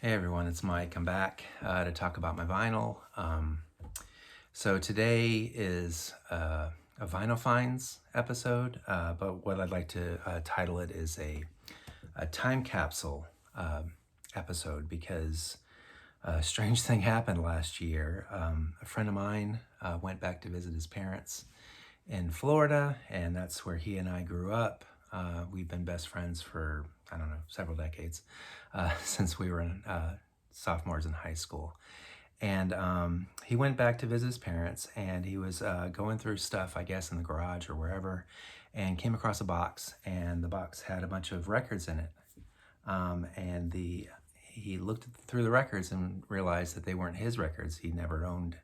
Hey everyone, it's Mike. I'm back to talk about my vinyl. So today is a vinyl finds episode, but what I'd like to title it is a time capsule episode because a strange thing happened last year. A friend of mine went back to visit his parents in Florida, and that's where he and I grew up. We've been best friends for, I don't know, several decades since we were in sophomores in high school. And he went back to visit his parents, and he was going through stuff, I guess, in the garage or wherever, and came across a box, and the box had a bunch of records in it. He looked through the records and realized that they weren't his records. He never owned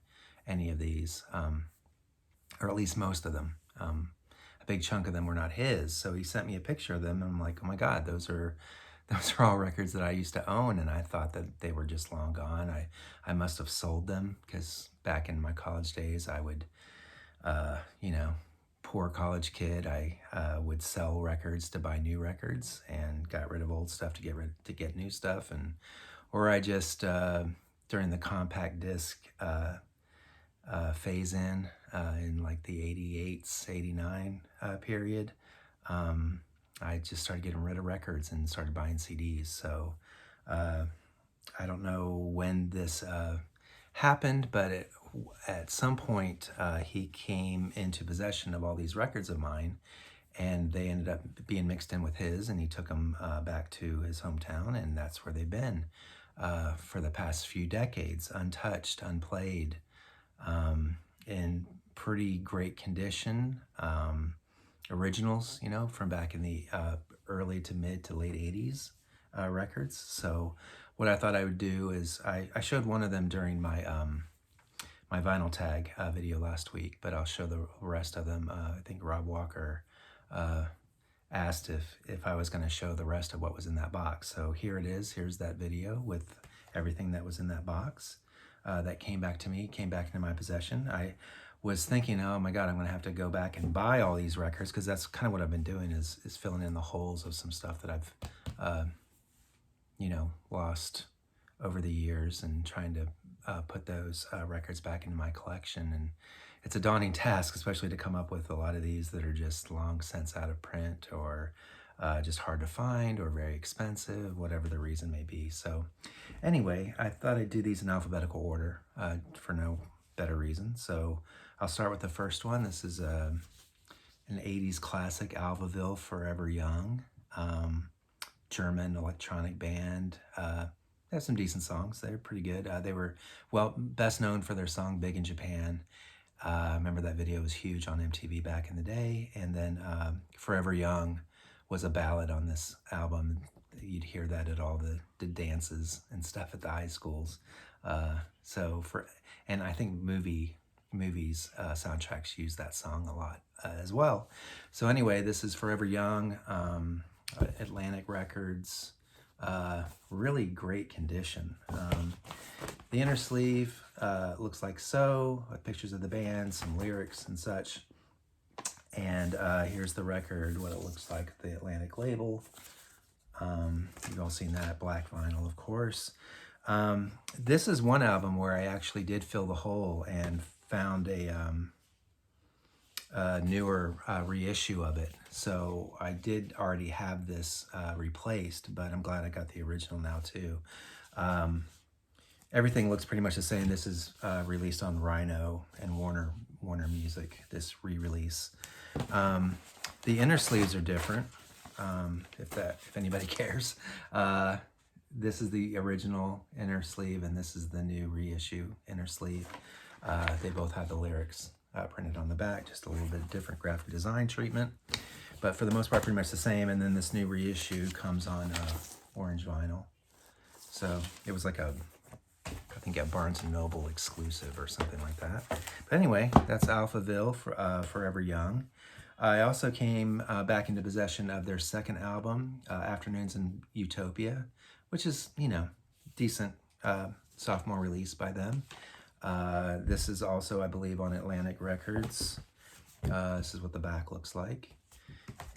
any of these, or at least most of them. A big chunk of them were not his. So he sent me a picture of them, and I'm like, oh my God, those are all records that I used to own, and I thought that they were just long gone. I must have sold them because back in my college days, I would, poor college kid, I would sell records to buy new records and got rid of old stuff to get new stuff, or I just during the compact disc phase in like the 88s, 89 period. I just started getting rid of records and started buying CDs. So I don't know when this happened, but at some point he came into possession of all these records of mine, and they ended up being mixed in with his, and he took them back to his hometown, and that's where they've been for the past few decades, untouched, unplayed, in pretty great condition. Originals, from back in the early to mid to late 80s records. So what I thought I would do is I showed one of them during my my vinyl tag video last week, but I'll show the rest of them. I think Rob Walker asked if I was going to show the rest of what was in that box. So here it is. Here's that video with everything that was in that box that came back into my possession. I was thinking, oh my God, I'm going to have to go back and buy all these records, because that's kind of what I've been doing is filling in the holes of some stuff that I've, lost over the years, and trying to put those records back into my collection. And it's a daunting task, especially to come up with a lot of these that are just long since out of print, or just hard to find, or very expensive, whatever the reason may be. So anyway, I thought I'd do these in alphabetical order for no better reason. So I'll start with the first one. This is an 80s classic, Alphaville, Forever Young. German electronic band. They have some decent songs. They're pretty good. They were, best known for their song Big in Japan. I remember that video was huge on MTV back in the day. And then Forever Young was a ballad on this album. You'd hear that at all the dances and stuff at the high schools. And I think movies soundtracks use that song a lot as well. So anyway, this is Forever Young, Atlantic Records, really great condition. The inner sleeve looks like so, with pictures of the band, some lyrics and such. And here's the record, what it looks like, the Atlantic label. You've all seen that, black vinyl, of course. This is one album where I actually did fill the hole and found a newer reissue of it. So I did already have this replaced, but I'm glad I got the original now too. Everything looks pretty much the same. This is released on Rhino and Warner Music, this re-release. The inner sleeves are different, if anybody cares. This is the original inner sleeve, and this is the new reissue inner sleeve. They both have the lyrics printed on the back, just a little bit different graphic design treatment, but for the most part pretty much the same. And then this new reissue comes on orange vinyl. So it was like I think a Barnes & Noble exclusive or something like that. But anyway, that's Alphaville for Forever Young. I also came back into possession of their second album, Afternoons in Utopia, which is, decent sophomore release by them. This is also, I believe, on Atlantic Records. This is what the back looks like.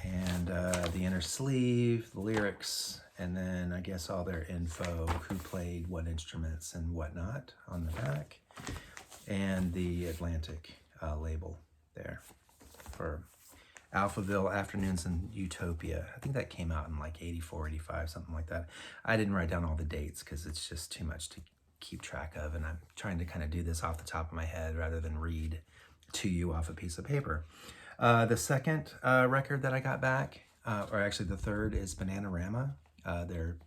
And the inner sleeve, the lyrics, And then I guess all their info, who played what instruments and whatnot on the back. And the Atlantic label there for Alphaville, Afternoons in Utopia. I think that came out in like 84, 85, something like that. I didn't write down all the dates because it's just too much to keep track of, and I'm trying to kind of do this off the top of my head rather than read to you off a piece of paper. The second record that I got back, or actually the third, is Bananarama. Their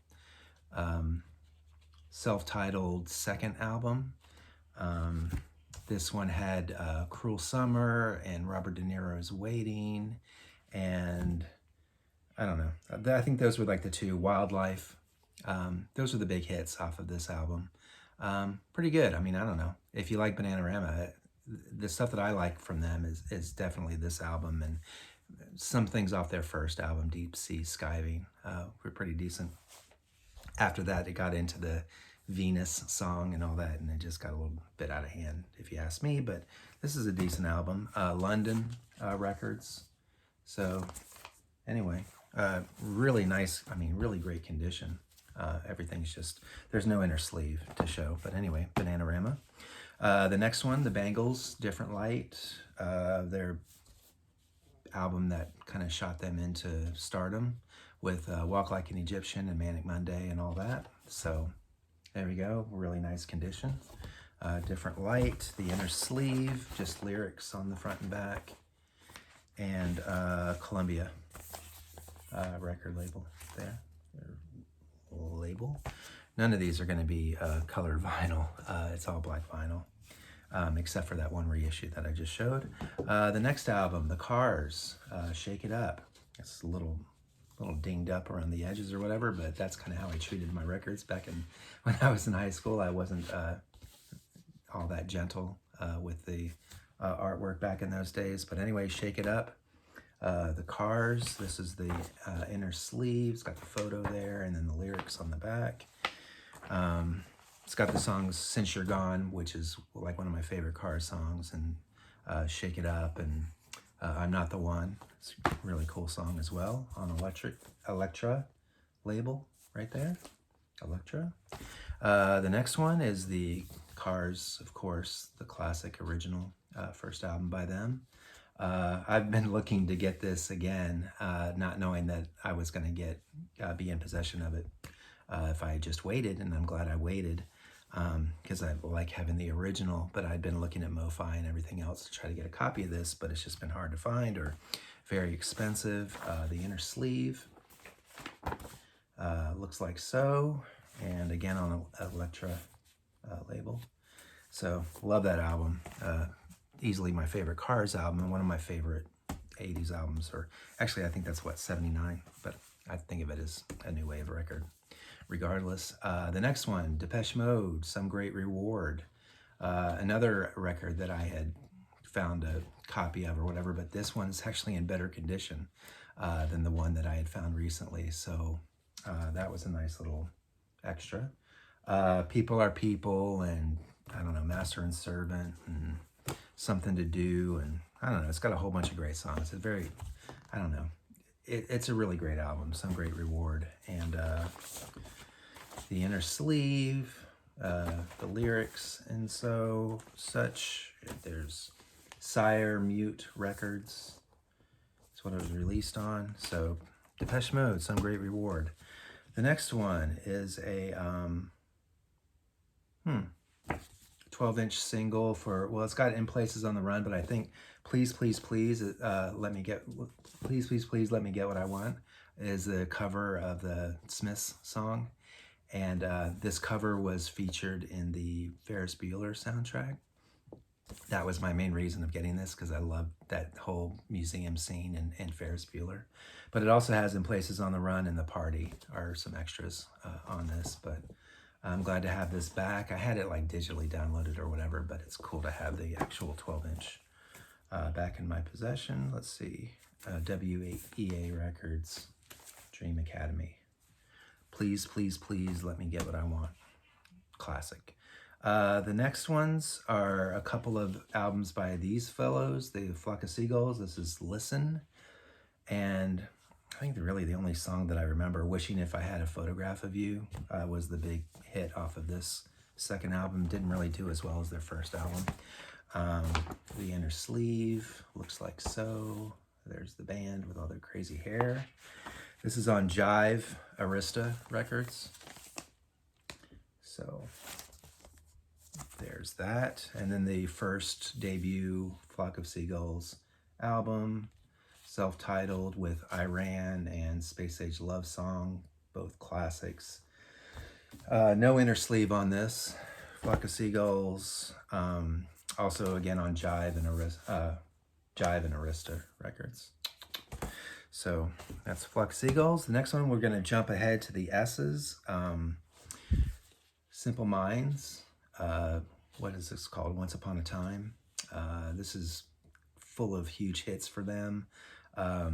self-titled second album. This one had Cruel Summer and Robert De Niro's Waiting, and I don't know. I think those were like the two. Wildlife. Those are the big hits off of this album. Pretty good. I mean, I don't know. If you like Bananarama, the stuff that I like from them is definitely this album, and some things off their first album, Deep Sea Skiving, were pretty decent. After that, it got into the Venus song and all that, and it just got a little bit out of hand, if you ask me, but this is a decent album. London Records. So anyway, really nice, I mean, really great condition. Everything's just, there's no inner sleeve to show, but anyway, Bananarama. The next one, the Bangles, Different Light, their album that kind of shot them into stardom with Walk Like an Egyptian and Manic Monday and all that. So there we go, really nice condition. Different Light, the inner sleeve, just lyrics on the front and back, and Columbia record label there. Label. None of these are going to be colored vinyl. It's all black vinyl, except for that one reissue that I just showed. The next album, The Cars, Shake It Up. It's a little dinged up around the edges or whatever, but that's kind of how I treated my records back when I was in high school. I wasn't all that gentle with the artwork back in those days. But anyway, Shake It Up. The Cars, this is the inner sleeve. It's got the photo there and then the lyrics on the back. It's got the songs Since You're Gone, which is like one of my favorite Cars songs, and Shake It Up, and I'm Not the One. It's a really cool song as well on Elektra label right there. Elektra. The next one is the Cars, of course, the classic original first album by them. I've been looking to get this again, not knowing that I was going to be in possession of it if I had just waited, and I'm glad I waited because I like having the original, but I'd been looking at MoFi and everything else to try to get a copy of this, but it's just been hard to find or very expensive. The inner sleeve looks like so, and again on an Elektra label. So love that album. Easily my favorite Cars album and one of my favorite 80s albums, or actually I think that's what, 79, but I think of it as a new wave record regardless. The next one, Depeche Mode, Some Great Reward, another record that I had found a copy of or whatever, but this one's actually in better condition than the one that I had found recently, so that was a nice little extra. People Are People, and I don't know, Master and Servant, and Something to Do, and I don't know, it's got a whole bunch of great songs. It's very, I don't know, it's a really great album, Some Great Reward, and the inner sleeve, the lyrics, and such. There's Sire Mute Records, that's what it was released on. So Depeche Mode, Some Great Reward. The next one is a 12-inch single for, well, it's got In Places on the Run, but I think Please, Please, Please, Let Me Get What I Want is the cover of the Smiths song. And this cover was featured in the Ferris Bueller soundtrack. That was my main reason of getting this, because I love that whole museum scene in Ferris Bueller. But it also has In Places on the Run and The Party are some extras on this, but I'm glad to have this back. I had it like digitally downloaded or whatever, but it's cool to have the actual 12-inch back in my possession. Let's see, WEA Records, Dream Academy. Please, Please, Please, Let Me Get What I Want. Classic. The next ones are a couple of albums by these fellows, the Flock of Seagulls. This is Listen. And I think really the only song that I remember, Wishing If I Had a Photograph of You, was the big hit off of this second album. Didn't really do as well as their first album. The inner sleeve looks like so. There's the band with all their crazy hair. This is on Jive Arista Records. So there's that. And then the first debut Flock of Seagulls album, self-titled, with Iran and Space Age Love Song, both classics. No inner sleeve on this. Flock of Seagulls, also again on Jive and Arista Records. So that's Flock of Seagulls. The next one, we're going to jump ahead to the S's. Simple Minds. What is this called? Once Upon a Time. This is full of huge hits for them. All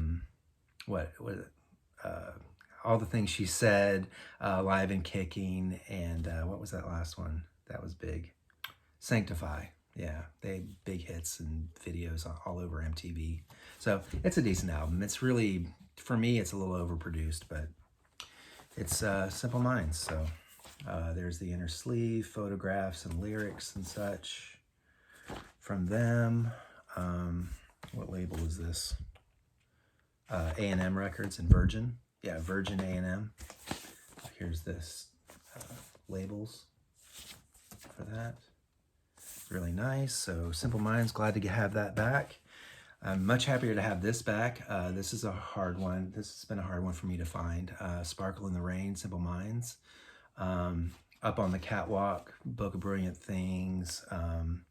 the Things She Said, Live and Kicking, and what was that last one? That was big. Sanctify. Yeah, they had big hits and videos all over MTV. So it's a decent album. It's really, for me, it's a little overproduced, but it's Simple Minds. So there's the inner sleeve, photographs and lyrics and such from them. What label is this? A&M Records and Virgin. Yeah, Virgin A&M. Here's this labels for that. Really nice. So Simple Minds, glad to have that back. I'm much happier to have this back. This is a hard one. This has been a hard one for me to find. Sparkle in the Rain, Simple Minds. Up on the Catwalk, Book of Brilliant Things,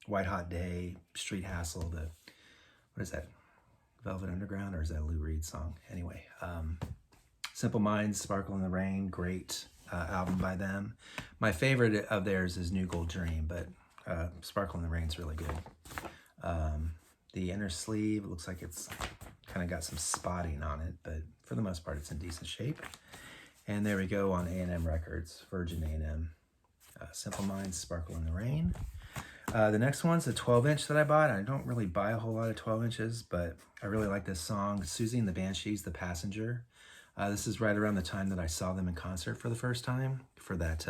White Hot Day, Street Hassle, what is that? Velvet Underground, or is that a Lou Reed song? Anyway, Simple Minds, Sparkle in the Rain, great album by them. My favorite of theirs is New Gold Dream, but Sparkle in the Rain's really good. The inner sleeve, it looks like it's kind of got some spotting on it, but for the most part, it's in decent shape. And there we go on A&M Records, Virgin A&M. Simple Minds, Sparkle in the Rain. The next one's a 12-inch that I bought. I don't really buy a whole lot of 12 inches, but I really like this song, Susie and the Banshees, The Passenger. This is right around the time that I saw them in concert for the first time, for that,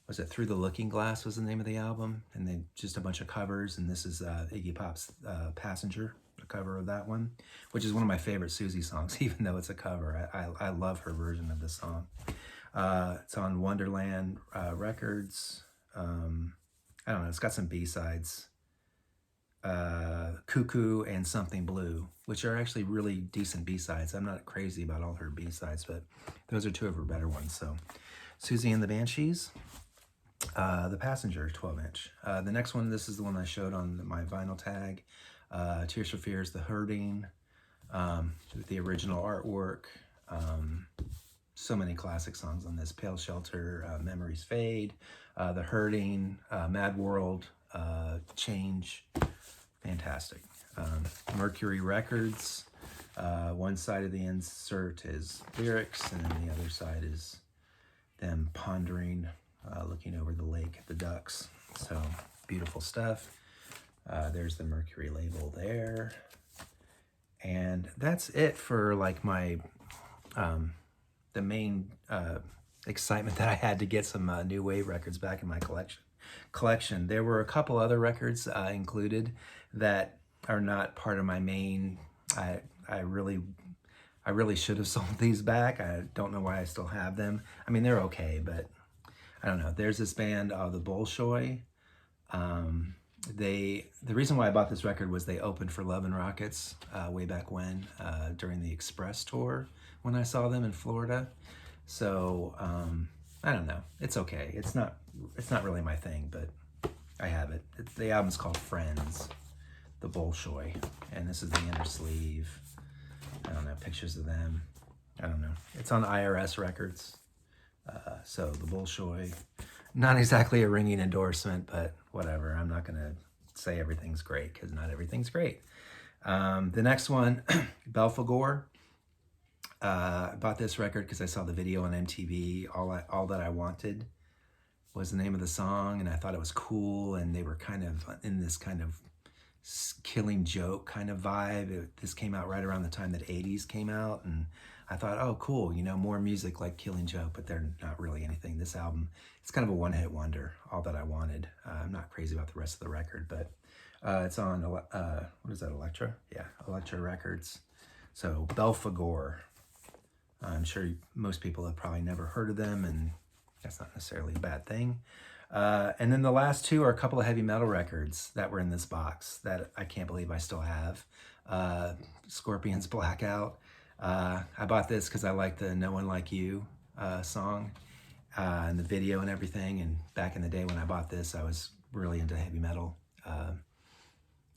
was it Through the Looking Glass was the name of the album? And then just a bunch of covers, and this is Iggy Pop's Passenger, a cover of that one, which is one of my favorite Susie songs, even though it's a cover. I love her version of the song. It's on Wonderland Records. I don't know, it's got some B-sides. Cuckoo and Something Blue, which are actually really decent B-sides. I'm not crazy about all her B-sides, but those are two of her better ones. So Susie and the Banshees, The Passenger, 12-inch. The next one, this is the one I showed on my vinyl tag. Tears for Fears, The Hurting, the original artwork. So many classic songs on this. Pale Shelter, Memories Fade, The Hurting, Mad World, Change. Fantastic. Mercury Records. One side of the insert is lyrics, and then the other side is them pondering, looking over the lake at the ducks. So beautiful stuff. There's the Mercury label there. And that's it for like my, the main excitement that I had to get some new wave records back in my collection. There were a couple other records included that are not part of my main. I really should have sold these back. I don't know why I still have them. I mean, they're okay, but I don't know. There's this band, the Bolshoi. The reason why I bought this record was they opened for Love and Rockets way back when, during the Express tour when I saw them in Florida. So I don't know. It's okay. It's not really my thing, but I have it. The album's called Friends, the Bolshoi, and this is the inner sleeve. I don't know, pictures of them. I don't know. It's on IRS Records. So the Bolshoi, not exactly a ringing endorsement, but whatever. I'm not going to say everything's great because not everything's great. The next one, Belphegor. I bought this record because I saw the video on MTV. All That I Wanted was the name of the song, and I thought it was cool, and they were kind of in this kind of Killing Joke kind of vibe. This came out right around the time that 80s came out, and I thought, oh, cool, more music like Killing Joke, but they're not really anything. This album, it's kind of a one-hit wonder, all that I wanted. I'm not crazy about the rest of the record, but it's on, what is that, Elektra? Yeah, Elektra Records. So Belphegor. I'm sure most people have probably never heard of them, and that's not necessarily a bad thing. And then the last two are a couple of heavy metal records that were in this box that I can't believe I still have. Scorpions Blackout. I bought this because I like the No One Like You song and the video and everything. And back in the day when I bought this, I was really into heavy metal.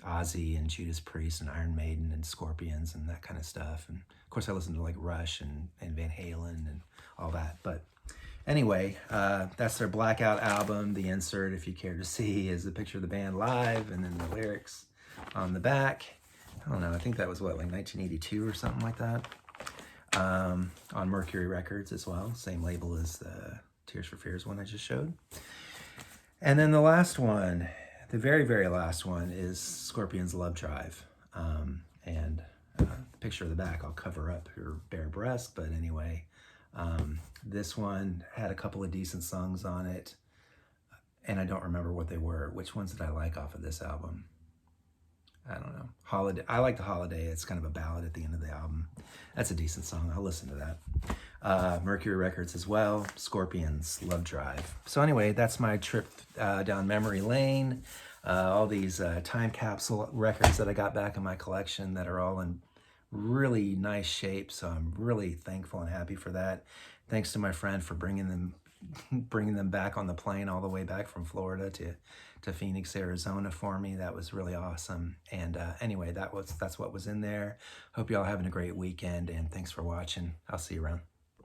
Ozzy and Judas Priest and Iron Maiden and Scorpions and that kind of stuff. And of course I listened to like Rush and Van Halen and all that. But anyway, that's their Blackout album. The insert, if you care to see, is a picture of the band live, and then the lyrics on the back. I don't know, I think that was what, like 1982 or something like that. On Mercury Records as well, same label as the Tears for Fears one I just showed. And then the last one, the very, very last one, is Scorpions Love Drive. And the picture of the back, I'll cover up her bare breast, but anyway, this one had a couple of decent songs on it, and I don't remember what they were. Which ones did I like off of this album? I don't know. Holiday. I like the Holiday. It's kind of a ballad at the end of the album. That's a decent song. I'll listen to that. Mercury Records as well. Scorpions Love Drive. So anyway, that's my trip down memory lane. All these time capsule records that I got back in my collection that are all in really nice shape. So I'm really thankful and happy for that. Thanks to my friend for bringing them back on the plane all the way back from Florida to Phoenix, Arizona for me. That was really awesome. And anyway, that's what was in there. Hope y'all having a great weekend, and thanks for watching. I'll see you around.